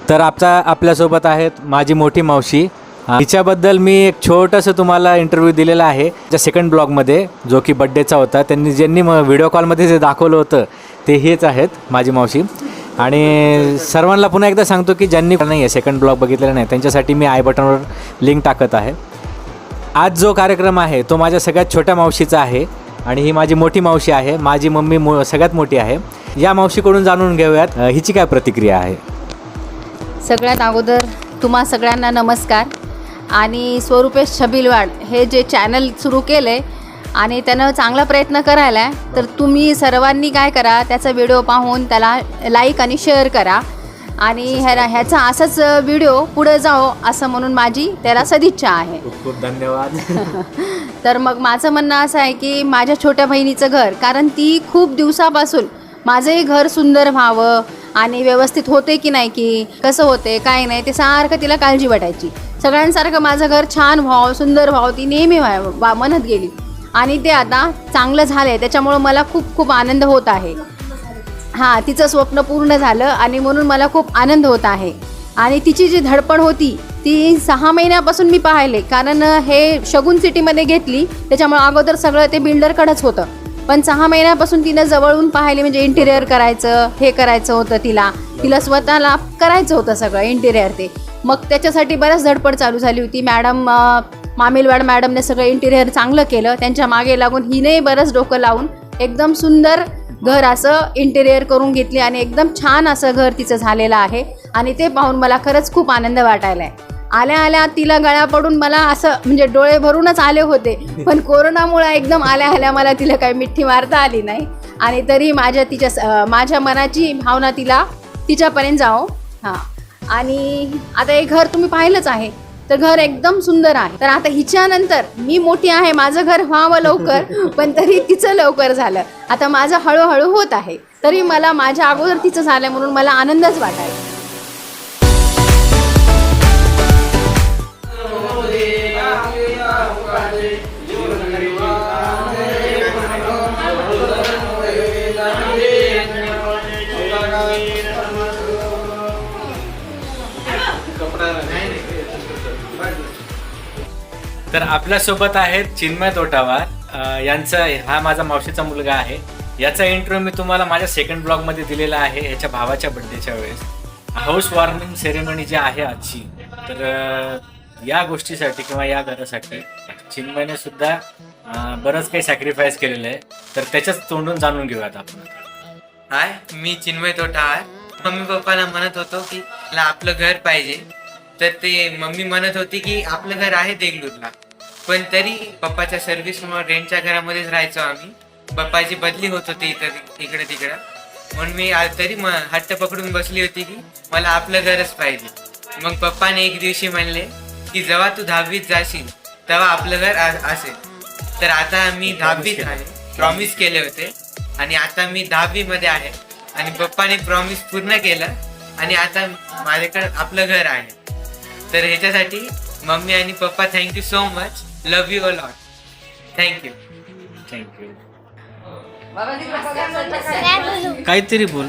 तर आपल्यासोबत आहेत माझी मोठी मावशी. हिच्याबद्दल मी एक छोटंसं तुम्हाला इंटरव्ह्यू दिलेला आहे ज्या सेकंड ब्लॉगमध्ये, जो की बड्डेचा होता. ज्यांनी व्हिडिओ कॉलमध्ये जे दाखवलं होतं ते हेच आहेत माझी मावशी. आणि सर्वांना पुन्हा एकदा सांगतो की ज्यांनी नाही आहे सेकंड ब्लॉग बघितलेला नाही त्यांच्यासाठी मी आय बटनवर लिंक टाकत आहे. आज जो कार्यक्रम आहे तो माझ्या सगळ्यात छोट्या मावशीचा आहे आणि ही माझी मोठी मावशी आहे. माझी मम्मी सगळ्यात मोठी आहे. या मावशीकडून जाणून घेऊयात हिची काय प्रतिक्रिया आहे. सगळ्यात अगोदर तुम्हा सगळ्यांना नमस्कार. आणि स्वरूपेश छबिलवाड हे जे चॅनल सुरू केलं आहे आणि त्यानं चांगला प्रयत्न करायला आहे, तर तुम्ही सर्वांनी काय करा, त्याचा व्हिडिओ पाहून त्याला लाईक आणि शेअर करा आणि ह्याचा असाच व्हिडिओ पुढे जाओ असं म्हणून माझी त्याला सदिच्छा आहे. खूप खूप धन्यवाद. तर मग माझं म्हणणं असं आहे की माझ्या छोट्या बहिणीचं घर, कारण ती खूप दिवसापासून माझंही घर सुंदर व्हावं आणि व्यवस्थित होते की नाही, की कसं होते काय नाही, ते सारखं तिला काळजी वाटायची. सगळ्यांसारखं माझं घर छान व्हावं सुंदर व्हावं ती नेहमी म्हणत गेली आणि ते आता चांगलं झालं आहे. त्याच्यामुळं मला खूप खूप आनंद होत आहे. हां, तिचं स्वप्न पूर्ण झालं आणि म्हणून मला खूप आनंद होत आहे. आणि तिची जी धडपड होती ती 6 महिन्यापासून मी पाहिले, कारण हे शगुन सिटीमध्ये घेतली त्याच्यामुळं अगोदर सगळं ते बिल्डरकडेच होतं. पण 6 महिन्यापासून तिनं जवळून पाहिले, म्हणजे इंटिरियर करायचं हे करायचं होतं, तिला स्वतःला करायचं होतं सगळं इंटिरियर ते. मग त्याच्यासाठी बऱ्याच धडपड चालू झाली होती. मामिलवाड मॅडमने सगळं इंटिरियर चांगलं केलं. त्यांच्या मागे लागून हिने बरंच डोकं लावून एकदम सुंदर घर असं इंटिरियर करून घेतली आणि एकदम छान असं घर तिचं झालेलं आहे. आणि ते पाहून मला खरंच खूप आनंद वाटायला आहे. आल्या आल्या तिला गळ्या पडून मला असं म्हणजे डोळे भरूनच आले होते, पण कोरोनामुळे एकदम आल्या आल्या मला तिला काही मिठी मारता आली नाही. आणि तरी माझ्या मनाची भावना तिच्यापर्यंत जाओ. हां, आणि आता हे घर तुम्ही पाहिलंच आहे, तर घर एकदम सुंदर आहे. तर आता हिच्यानंतर मी मोठी आहे, माझं घर व्हावं लवकर, पण तरी तिचं लवकर झालं. आता माझं हळूहळू होत आहे, तरी मला माझ्या अगोदर तिचं झालं म्हणून मला आनंदच वाटायला. तर आपल्यासोबत आहेत चिन्मय तोटावार. हा माझा मावशीचा मुलगा आहे. याचा इंट्रो मी तुम्हाला माझ्या सेकंड ब्लॉगमध्ये दिलेला आहे ह्याच्या भावाच्या बड्डेच्या वेळेस. हाऊस वॉर्मिंग सेरेमनी जी आहे आजची, तर या गोष्टीसाठी किंवा या घरासाठी चिन्मयने सुद्धा बरंच काही सॅक्रिफाईस केलेलं आहे. तर त्याच्याच तोंडून जाणून घेऊयात आपण. हाय, मी चिन्मय तोटावार. मम्मी पप्पाला म्हणत होतो की मला आपलं घर पाहिजे, तर ते मम्मी म्हणत होती की आपलं घर आहे देगलूरला, पण तरी पप्पाच्या सर्व्हिसमुळे रेंटच्या घरामध्येच राहायचो आम्ही. पप्पाची बदली होत होती इकडे तिकडं, म्हणून मी तरी हट्ट पकडून बसली होती की मला आपलं घरच पाहिजे. मग पप्पाने एक दिवशी म्हणले की जेव्हा तू 10वीत जाशील तेव्हा आपलं घर असेल. तर आता मी 10वीत आहे, प्रॉमिस केले होते आणि आता मी 10वी मध्ये आहे आणि पप्पाने प्रॉमिस पूर्ण केलं आणि आता माझ्याकडे आपलं घर आहे. तर ह्याच्यासाठी मम्मी आणि पप्पा thank you so much. Love you a lot. Thank you. Thank you. काहीतरी बोल.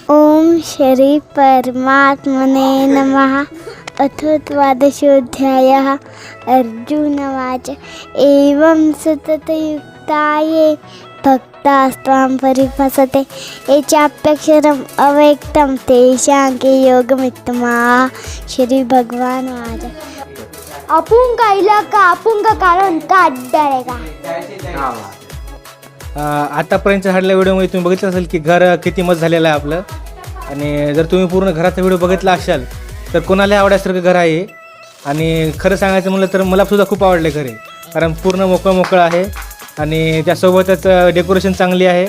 ओम श्री परमात्मने नमः. अथ द्वादशोऽध्यायः. अर्जुनवाच एवं सततयुक्ताये भक्तास्त्वां परिभासते ये चाप्यक्षरम् अव्यक्तं तेषां के योगमित्तमाः. श्री भगवान वाच. अपुंगा इलाका अपुंगा कारण का अड्डाळेगा. आतापर्यंत झालेल्या व्हिडिओमध्ये तुम्ही बघितलं असेल की घर किती मस्त झालेलं आहे आपलं. आणि जर तुम्ही पूर्ण घराचा व्हिडिओ बघितला असाल तर कोणाला आवडण्यासारखं घर आहे. आणि खरं सांगायचं म्हणलं तर मला सुद्धा खूप आवडलं घर आहे, कारण पूर्ण मोकळं आहे आणि त्यासोबतच डेकोरेशन चांगली आहे.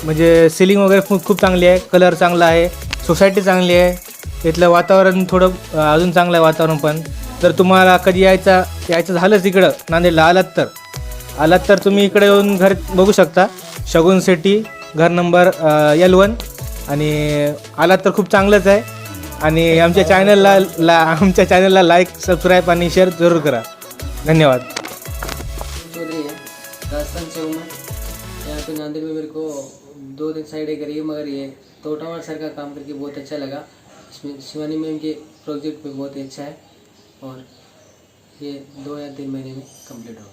म्हणजे सिलिंग वगैरे खूप चांगली आहे, कलर चांगला आहे, सोसायटी चांगली आहे, इथलं वातावरण थोडं अजून चांगलं आहे वातावरण. पण जर तुम्हाला कधी यायचं झालंच इकडं नांदेडला आलात तर तुम्ही इकडे येऊन घर बघू शकता. शगुन सिटी, घर नंबर L1. आणि आलात तर खूप चांगलंच आहे. आणि आमच्या चॅनलला लाईक, सबस्क्राईब आणि शेअर जरूर करा. धन्यवाद. राजस्थान से हूँ मैं। यहाँ पे नांदेड़ में मेरे को 2 दिन साइड एक रही है, मगर ये टोटावार सर का काम करके बहुत अच्छा लगा। इसमें शिवानी मैम के प्रोजेक्ट पे बहुत अच्छा है और ये 2 या 3 महीने में कंप्लीट हो गया।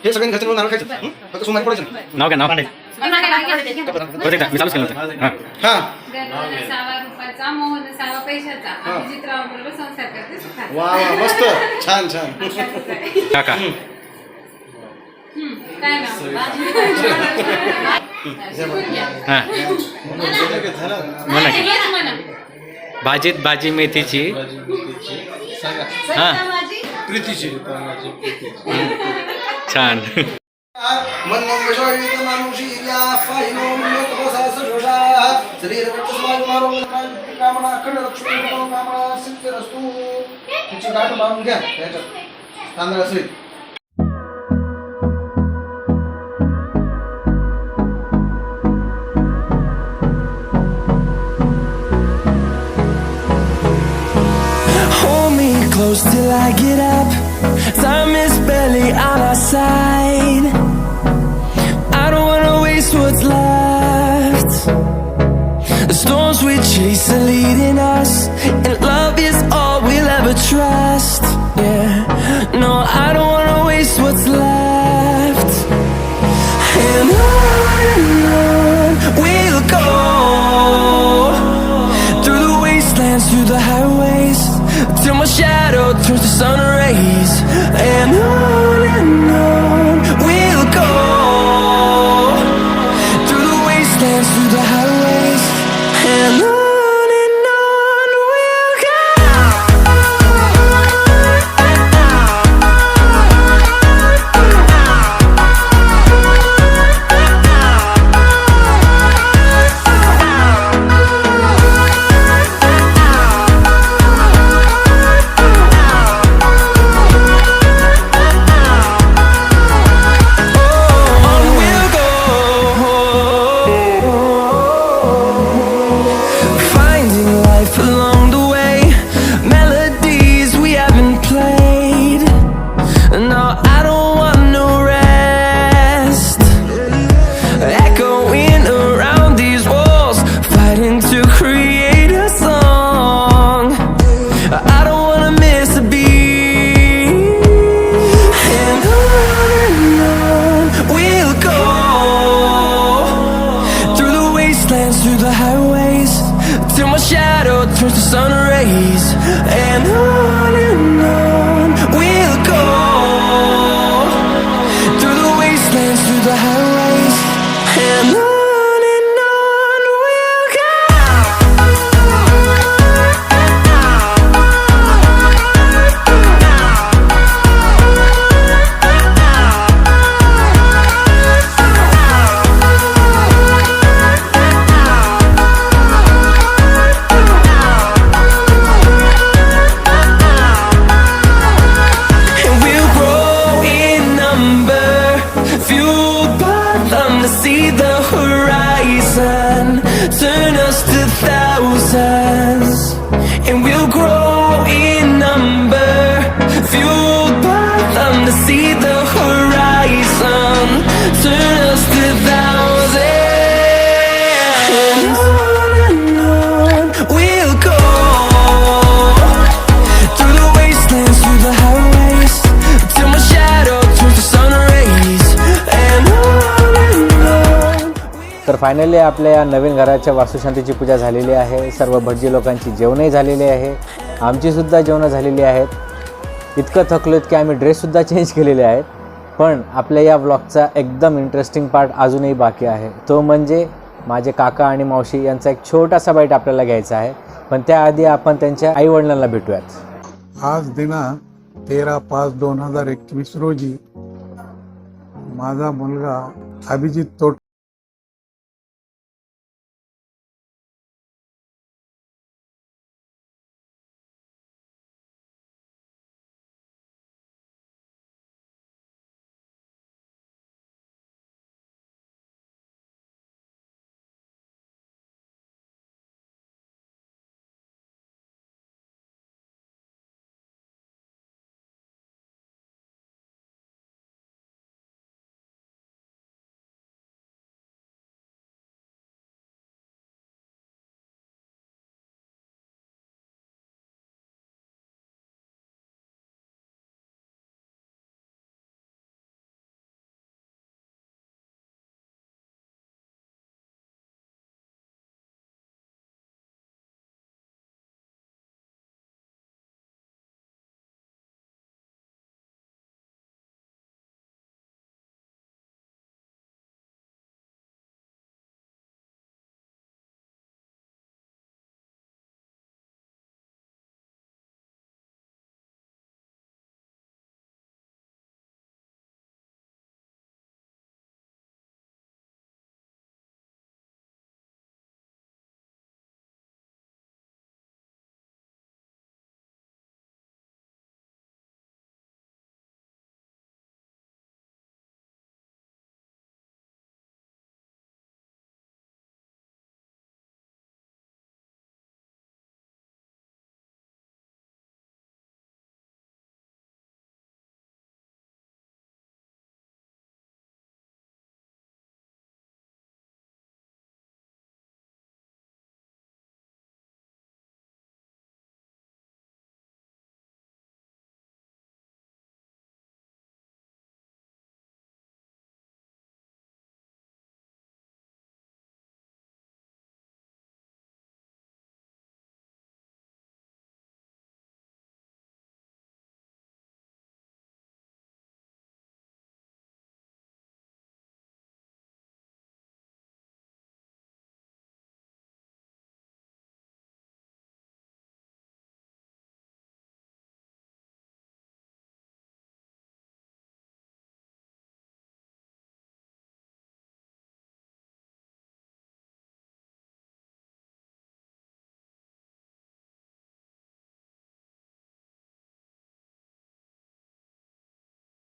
हे सगळ्यांनी घरचं नारळ खायचं फक्त सोमवारी पडायचं नाव काय नाव प्रोजेक्ट मी चालूच केलं होतं हां हां सावा रुपयाचा मोहन सावा पैशाचा अभिजितराव बरोबर संसार करते सुखाचा. वा वा मस्त छान छान काका काय नाव? हां म्हणा की हेच म्हणा. भाजीत भाजी मेथीची हां प्रीतीची छान मन मंगळवारी मानुषीला फाईनो मिळत बसा सजोजा शरीर समाज मारो कामना अखंड लक्ष्मी कामना सिद्ध असतो तुमची गाठ बांधून घ्या त्याच्यात तांदळा सहित Hold me close till I get up. Time is barely on our side. I don't wanna waste what's left. The storms we chase are leading us, and love is all we'll ever trust. Yeah, no, I don't wanna waste what's left. And on we'll go, through the wastelands, through the highways, till my shadow turns to sun rays. And on we'll go, through the wastelands, through the highways. And on we'll go. On we'll go, finding life along the way, melodies we haven't played. No, I don't want no rest, echoing around these walls, fighting to create a song. I don't wanna miss a beat. And on we'll go, through the wastelands, through the highways, till my shadow turns to sun rays. And on we'll go, through the wastelands, through the highways. And on we'll go. And we'll grow in number, fueled by them to see the horizon, turn us to thousands. And we'll grow in number, fueled by them to see the horizon, turn us to thousands. And on we'll go, through the wastelands, through the highways, till my shadow turns to sun rays. And on तर finally आपल्या या नवीन घराच्या वास्तुशांतीची पूजा झालेली आहे. सर्व भटजी लोकांची जेवणही झालेली आहे, आमचीसुद्धा जेवणं झालेली आहेत. इतकं थकलोत की आम्ही ड्रेससुद्धा चेंज केलेले आहेत. पण आपल्या या ब्लॉगचा एकदम इंटरेस्टिंग पार्ट अजूनही बाकी आहे, तो म्हणजे माझे काका आणि मावशी यांचा एक छोटासा बाईट आपल्याला घ्यायचा आहे. पण त्याआधी आपण त्यांच्या आईवडिलांना भेटूयात. आज दिनांक 13/5/2021 रोजी माझा मुलगा अभिजित तोट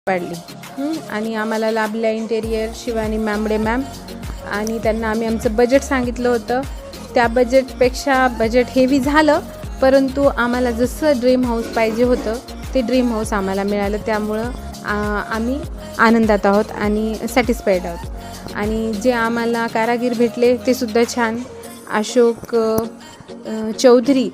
पाडली आणि आम्हाला लाभल्या इंटेरियर शिवानी मांबडे मॅम आणि त्यांना आम्ही आमचं बजेट सांगितलं होतं. त्या बजेटपेक्षा बजेट हेवी झालं, परंतु आम्हाला जसं ड्रीम हाऊस पाहिजे होतं ते ड्रीम हाऊस आम्हाला मिळालं. त्यामुळं आम्ही आनंदात आहोत आणि सॅटिस्फाईड आहोत. आणि जे आम्हाला कारागीर भेटले ते सुद्धा छान. अशोक चौधरी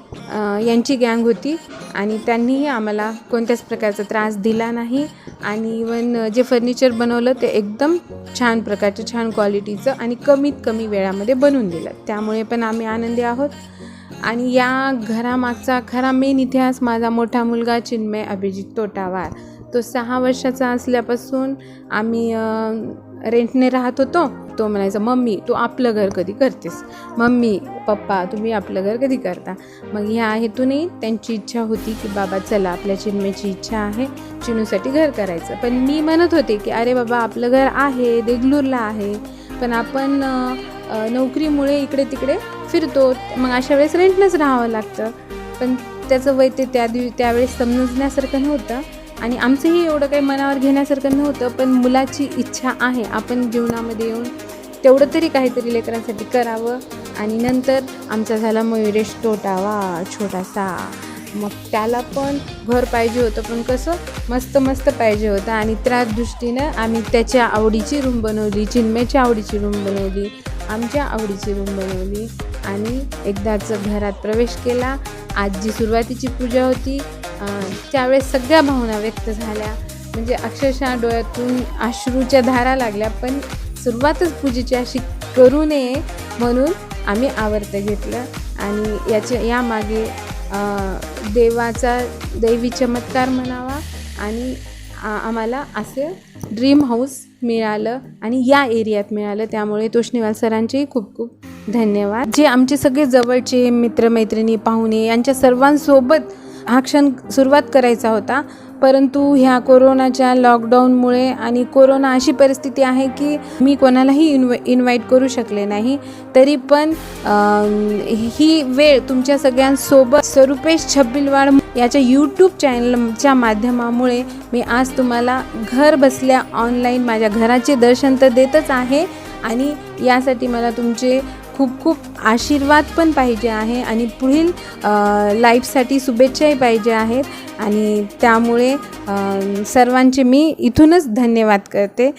यांची गँग होती आणि त्यांनीही आम्हाला कोणत्याच प्रकारचा त्रास दिला नाही. आणि इवन जे फर्निचर बनवलं ते एकदम छान प्रकारचं, छान क्वालिटीचं आणि कमीत कमी वेळामध्ये बनवून दिलं. त्यामुळे पण आम्ही आनंदी आहोत. आणि या घरामागचा खरा मेन इतिहास माझा मोठा मुलगा चिन्मय अभिजित तोटावार. तो 6 वर्षाचा असल्यापासून आम्ही रेंटने राहत होतो. तो म्हणायचा, मम्मी तू आपलं घर कधी करतेस, मम्मी पप्पा तुम्ही आपलं घर कधी करता. मग ह्या हेतूनही त्यांची इच्छा होती की बाबा चला आपल्या चिन्मयची इच्छा आहे चिनूसाठी घर करायचं. पण मी म्हणत होते की अरे बाबा आपलं घर आहे देगलूरला आहे, पण आपण नोकरीमुळे इकडे तिकडे फिरतो, मग अशा वेळेस रेंटनंच राहावं लागतं. पण त्याचं वय ते त्यावेळेस समजण्यासारखं नव्हतं आणि आमचंही एवढं काही मनावर घेण्यासारखं नव्हतं. पण मुलाची इच्छा आहे, आपण जीवनामध्ये येऊन तेवढं तरी काहीतरी लेकरांसाठी करावं. आणि नंतर आमचा झाला मयुरेश तोटावा छोटासा. मग त्याला पण घर पाहिजे होतं, पण कसं मस्त पाहिजे होतं. आणि त्या दृष्टीनं आम्ही त्याच्या आवडीची रूम बनवली, चिन्मयच्या आवडीची रूम बनवली, आमच्या आवडीची रूम बनवली आणि एकदाचं घरात प्रवेश केला. आज जी सुरुवातीची पूजा होती त्यावेळेस सगळ्या भावना व्यक्त झाल्या, म्हणजे अक्षरशः डोळ्यातून अश्रूच्या धारा लागल्या. पण सुरुवातच पूजेची अशी करू नये म्हणून आम्ही आवर्त घेतलं. आणि यामागे देवाचा दैवी चमत्कार म्हणावा आणि आम्हाला असे ड्रीम हाऊस मिळालं आणि या एरियात मिळालं. त्यामुळे तोष्णीवाल सरांचेही खूप खूप धन्यवाद. जे आमचे सगळे जवळचे मित्रमैत्रिणी पाहुणे यांच्या सर्वांसोबत हा क्षण सुरुवात करायचा होता, परंतु ह्या कोरोनाच्या लॉकडाऊनमुळे आणि कोरोना अशी परिस्थिती आहे की मी कोणालाही इन्व्हाइट करू शकले नाही. तरी पण ही वेळ तुमच्या सगळ्यांसोबत स्वरूपेश छबिलवाड याच्या यूट्यूब चॅनलच्या माध्यमामुळे मी आज तुम्हाला घर बसल्या ऑनलाईन माझ्या घराचे दर्शन तर देतच आहे आणि यासाठी मला तुमचे खूप खूप आशीर्वाद पण पाहिजे आहे आणि पुढील लाईफसाठी शुभेच्छाही पाहिजे आहेत. आणि त्यामुळे सर्वांचे मी इथूनच धन्यवाद करते.